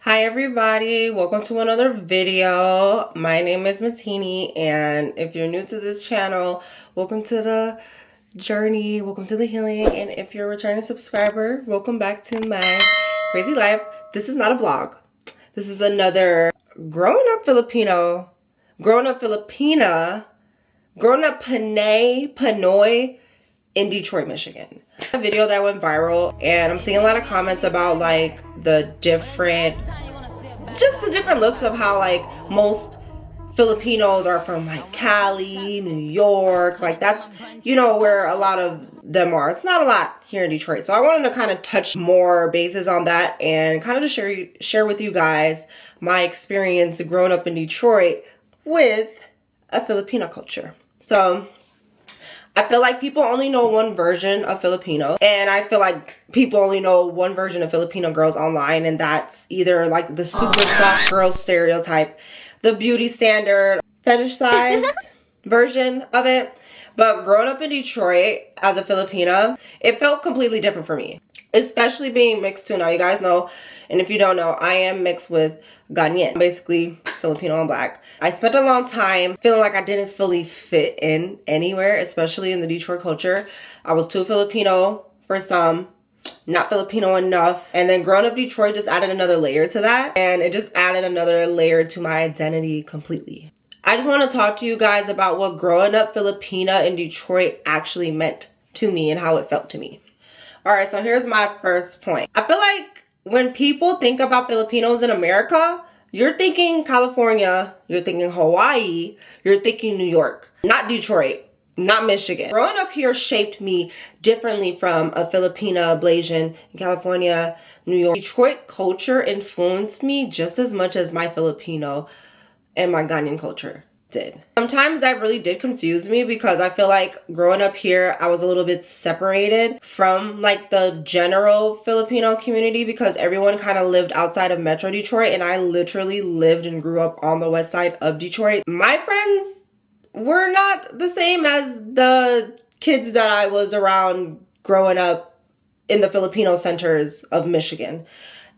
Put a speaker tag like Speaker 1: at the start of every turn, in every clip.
Speaker 1: Hi everybody, welcome to another video. My name is Martenni, and if you're new to this channel, welcome to the journey, welcome to the healing, and if you're a returning subscriber, welcome back to my crazy life. This is not a vlog. This is another grown up Filipina, grown up Panay, Pinoy in Detroit, Michigan. A video that went viral, and I'm seeing a lot of comments about like the different looks of how like most Filipinos are from like Cali, New York, like that's, you know, where a lot of them are. It's not a lot here in Detroit. So I wanted to kind of touch more bases on that and kind of just share with you guys my experience growing up in Detroit with a Filipino culture. So I feel like people only know one version of Filipino, and I feel like people only know one version of Filipino girls online, and that's either like the super soft girl stereotype, the beauty standard, fetishized version of it. But growing up in Detroit as a Filipina, it felt completely different for me, especially being mixed too. Now you guys know, and if you don't know, I am mixed with Ghanaian, basically Filipino and black. I spent a long time feeling like I didn't fully fit in anywhere, especially in the Detroit culture. I was too Filipino for some, not Filipino enough. And then growing up Detroit just added another layer to that. And it just added another layer to my identity completely. I just want to talk to you guys about what growing up Filipina in Detroit actually meant to me and how it felt to me. Alright, so here's my first point. I feel like when people think about Filipinos in America, you're thinking California, you're thinking Hawaii, you're thinking New York, not Detroit, not Michigan. Growing up here shaped me differently from a Filipina, Blasian in California, New York. Detroit culture influenced me just as much as my Filipino and my Ghanaian culture did. Sometimes that really did confuse me because I feel like growing up here, I was a little bit separated from like the general Filipino community because everyone kind of lived outside of Metro Detroit, and I literally lived and grew up on the west side of Detroit. My friends were not the same as the kids that I was around growing up in the Filipino centers of Michigan.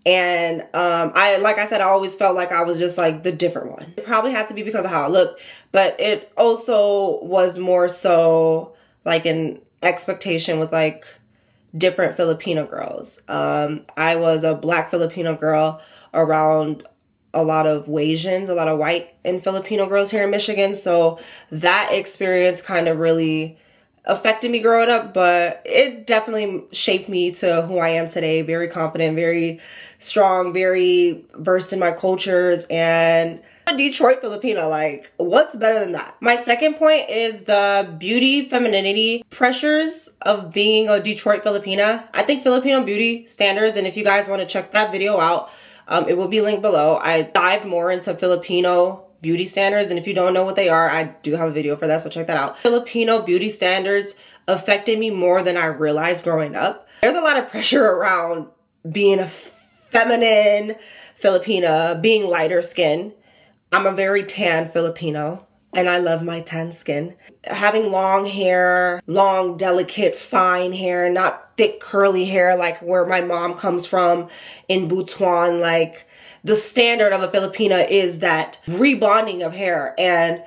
Speaker 1: And like I said, I always felt like I was just like the different one. It probably had to be because of how I looked, but it also was more so like an expectation with like different Filipino girls. I was a black Filipino girl around a lot of Asians, a lot of white and Filipino girls here in Michigan. So that experience kind of really affected me growing up, but it definitely shaped me to who I am today. Very confident, very strong, very versed in my cultures, and a Detroit Filipina, like what's better than that? My second point is the beauty femininity pressures of being a Detroit Filipina. I think Filipino beauty standards, and if you guys want to check that video out, it will be linked below. I dived more into Filipino beauty standards, and if you don't know what they are, I do have a video for that, so check that out. Filipino beauty standards affected me more than I realized growing up. There's a lot of pressure around being a feminine Filipina, being lighter skin. I'm a very tan Filipino, and I love my tan skin. Having long hair, long, delicate, fine hair, not thick, curly hair like where my mom comes from in Butuan. Like, the standard of a Filipina is that rebonding of hair, and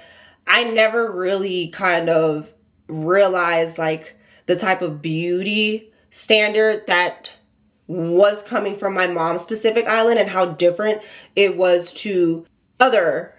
Speaker 1: I never really kind of realized like the type of beauty standard that was coming from my mom's specific island and how different it was to other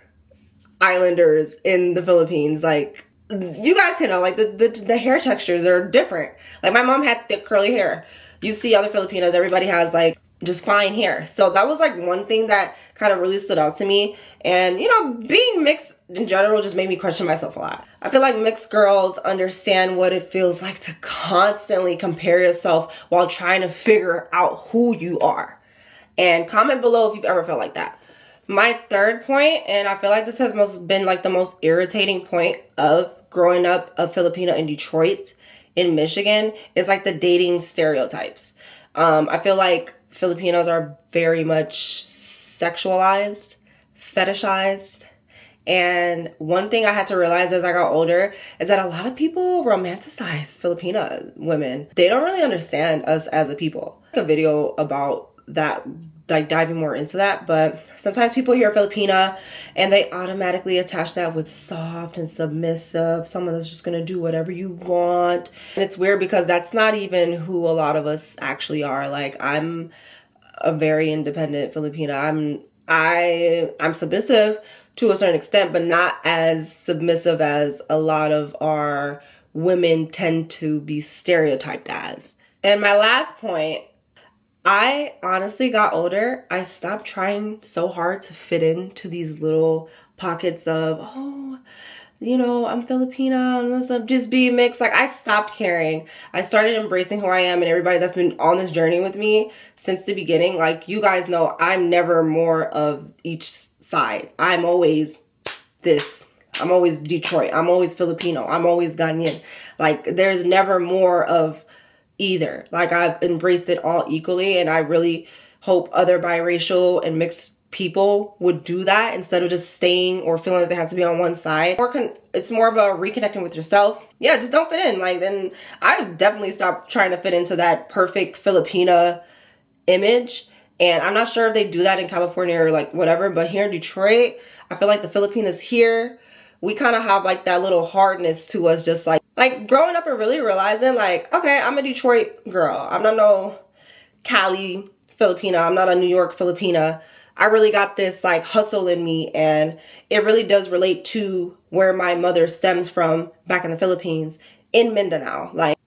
Speaker 1: islanders in the Philippines. Like, you guys can know, like the hair textures are different. Like, my mom had thick curly hair. You see other Filipinos, everybody has like just fine hair. So that was like one thing that kind of really stood out to me. And, you know, being mixed in general just made me question myself a lot. I feel like mixed girls understand what it feels like to constantly compare yourself while trying to figure out who you are. And comment below if you've ever felt like that. My third point, and I feel like this has been like the most irritating point of growing up a Filipino in Detroit, in Michigan, is like the dating stereotypes. I feel like Filipinos are very much sexualized, fetishized, and one thing I had to realize as I got older is that a lot of people romanticize Filipina women. They don't really understand us as a people. A video about that like diving more into that. But sometimes people hear Filipina and they automatically attach that with soft and submissive, someone that's just gonna do whatever you want. And it's weird because that's not even who a lot of us actually are. Like, I'm a very independent Filipina. I'm submissive to a certain extent, but not as submissive as a lot of our women tend to be stereotyped as. And my last point, I honestly got older. I stopped trying so hard to fit into these little pockets of, oh, you know, I'm Filipina, and I'm just being mixed. Like, I stopped caring. I started embracing who I am, and everybody that's been on this journey with me since the beginning, like, you guys know, I'm never more of each side. I'm always this. I'm always Detroit. I'm always Filipino. I'm always Ghanaian. Like, there's never more of either. Like, I've embraced it all equally, and I really hope other biracial and mixed people would do that instead of just staying or feeling that they have to be on one side. It's more about reconnecting with yourself. Yeah, just don't fit in. Like, then I definitely stopped trying to fit into that perfect Filipina image. And I'm not sure if they do that in California or like whatever, but here in Detroit, I feel like the Filipinas here, we kind of have like that little hardness to us, just like growing up and really realizing like, okay, I'm a Detroit girl. I'm not no Cali Filipina. I'm not a New York Filipina. I really got this like hustle in me, and it really does relate to where my mother stems from back in the Philippines in Mindanao. Like,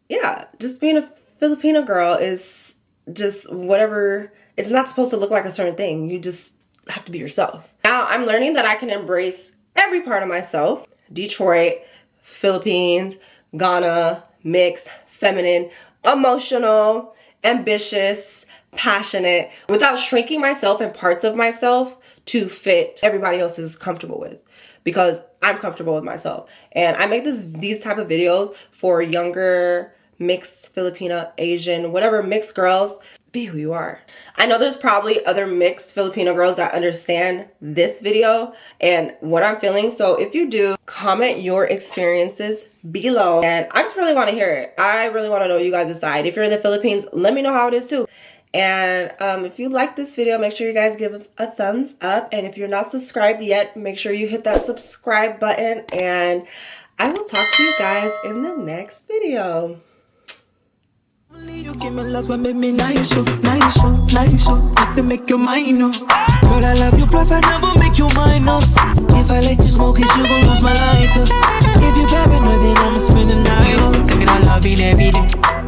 Speaker 1: yeah, just being a Filipino girl is just whatever. It's not supposed to look like a certain thing. You just have to be yourself. Now I'm learning that I can embrace every part of myself. Detroit, Philippines, Ghana, mixed, feminine, emotional, ambitious, passionate, without shrinking myself and parts of myself to fit everybody else is comfortable with, because I'm comfortable with myself. And I make these type of videos for younger mixed Filipina, Asian, whatever mixed girls. Be who you are. I know there's probably other mixed Filipino girls that understand this video and what I'm feeling. So if you do, comment your experiences below. And I just really want to hear it. I really want to know you guys decide. If you're in the Philippines, let me know how it is too. And if you like this video, make sure you guys give a thumbs up. And if you're not subscribed yet, make sure you hit that subscribe button. And I will talk to you guys in the next video.
Speaker 2: You give me love and make me nice, nice, nice. If you make your mind, no. Girl, I love you, plus I never make you minus. If I let you smoke it, you gon' lose my lighter. If you paranoid, then I'ma spend the night. Thinking I love it every day.